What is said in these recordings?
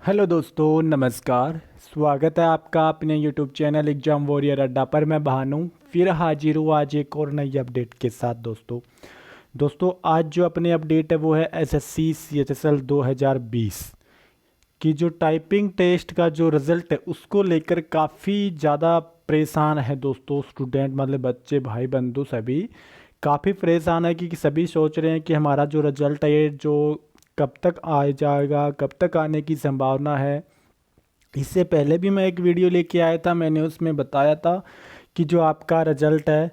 Hello दोस्तों, नमस्कार। स्वागत है आपका अपने यूट्यूब चैनल एग्जाम वॉरियर अड्डा पर। मैं भानु फिर हाजिर हूँ आज एक और नई अपडेट के साथ। दोस्तों आज जो अपनी अपडेट है वो है एसएससी सीएचएसएल 2020 की जो टाइपिंग टेस्ट का जो रिज़ल्ट है उसको लेकर काफ़ी ज़्यादा परेशान है दोस्तों। स्टूडेंट मतलब बच्चे, भाई बंधु सभी काफ़ी परेशान है कि सभी सोच रहे हैं कि हमारा जो रिज़ल्ट है ये जो कब तक आ जाएगा, कब तक आने की संभावना है। इससे पहले भी मैं एक वीडियो लेके आया था, मैंने उसमें बताया था कि जो आपका रिज़ल्ट है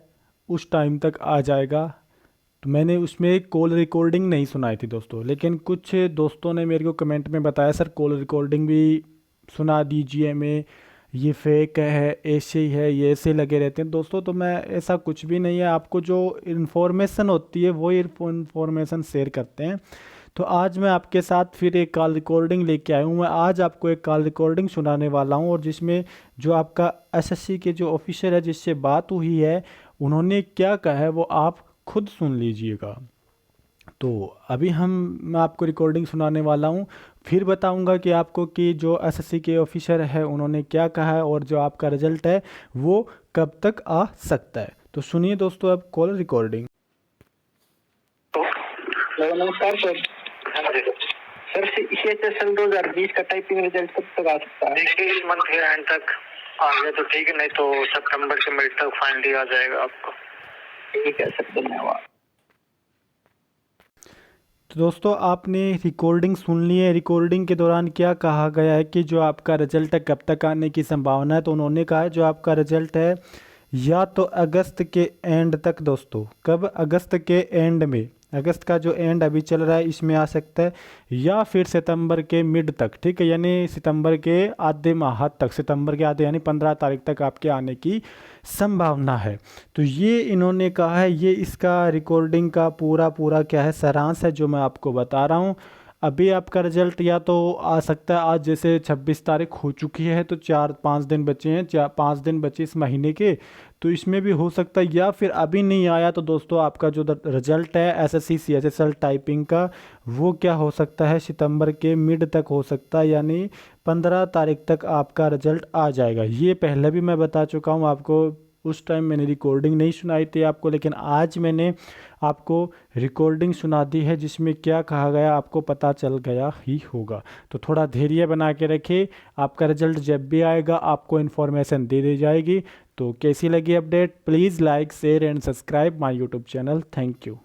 उस टाइम तक आ जाएगा। तो मैंने उसमें एक कॉल रिकॉर्डिंग नहीं सुनाई थी दोस्तों, लेकिन कुछ दोस्तों ने मेरे को कमेंट में बताया सर कॉल रिकॉर्डिंग भी सुना दीजिए हमें, ये फेक है, ऐसे ही है, ये ऐसे लगे रहते हैं दोस्तों। तो मैं ऐसा कुछ भी नहीं है, आपको जो इन्फॉर्मेशन होती है वो इन्फॉर्मेशन शेयर करते हैं। तो आज मैं आपके साथ फिर एक कॉल रिकॉर्डिंग लेके आया हूँ। मैं आज आपको एक कॉल रिकॉर्डिंग सुनाने वाला हूँ और जिसमें जो आपका एसएससी के जो ऑफिसर है जिससे बात हुई है उन्होंने क्या कहा है वो आप खुद सुन लीजिएगा। तो अभी मैं आपको रिकॉर्डिंग सुनाने वाला हूँ, फिर बताऊंगा कि आपको कि जो एसएससी के ऑफिसर है उन्होंने क्या कहा है और जो आपका रिजल्ट है वो कब तक आ सकता है। तो सुनिए दोस्तों अब कॉल रिकॉर्डिंग। नमस्कार सर। हाँ जी सर सीएचएसएल 2020 का टाइपिंग रिजल्ट कब तक आ सकता है? देखिए इस मंथ के एंड तक आ गया तो ठीक है, नहीं तो सितंबर के मिड तक फाइनली आ जाएगा आपको। ठीक है सर, धन्यवाद। तो दोस्तों आपने रिकॉर्डिंग सुन ली है। रिकॉर्डिंग के दौरान क्या कहा गया है कि जो आपका रिजल्ट है कब तक आने की संभावना है। तो उन्होंने कहा है जो आपका रिजल्ट है या तो अगस्त के एंड तक दोस्तों, कब, अगस्त के एंड में, अगस्त का जो एंड अभी चल रहा है इसमें आ सकता है, या फिर सितंबर के मिड तक, ठीक है, यानी सितंबर के आधे माह तक, सितंबर के आधे यानी 15 तारीख तक आपके आने की संभावना है। तो ये इन्होंने कहा है, ये इसका रिकॉर्डिंग का पूरा क्या है सारांश है जो मैं आपको बता रहा हूँ। अभी आपका रिजल्ट या तो आ सकता है, आज जैसे 26 तारीख हो चुकी है तो 4-5 दिन बचे हैं, 5 दिन बचे इस महीने के, तो इसमें भी हो सकता है। या फिर अभी नहीं आया तो दोस्तों आपका जो रिजल्ट है एसएससी सीएचएसएल टाइपिंग का वो क्या हो सकता है, सितंबर के मिड तक हो सकता है, यानी 15 तारीख तक आपका रिजल्ट आ जाएगा। ये पहले भी मैं बता चुका हूँ आपको, उस टाइम मैंने रिकॉर्डिंग नहीं सुनाई थी आपको, लेकिन आज मैंने आपको रिकॉर्डिंग सुना दी है जिसमें क्या कहा गया आपको पता चल गया ही होगा। तो थोड़ा धैर्य बना के रखिए, आपका रिजल्ट जब भी आएगा आपको इन्फॉर्मेशन दे दी जाएगी। तो कैसी लगी update, please like share and subscribe my YouTube channel. Thank you.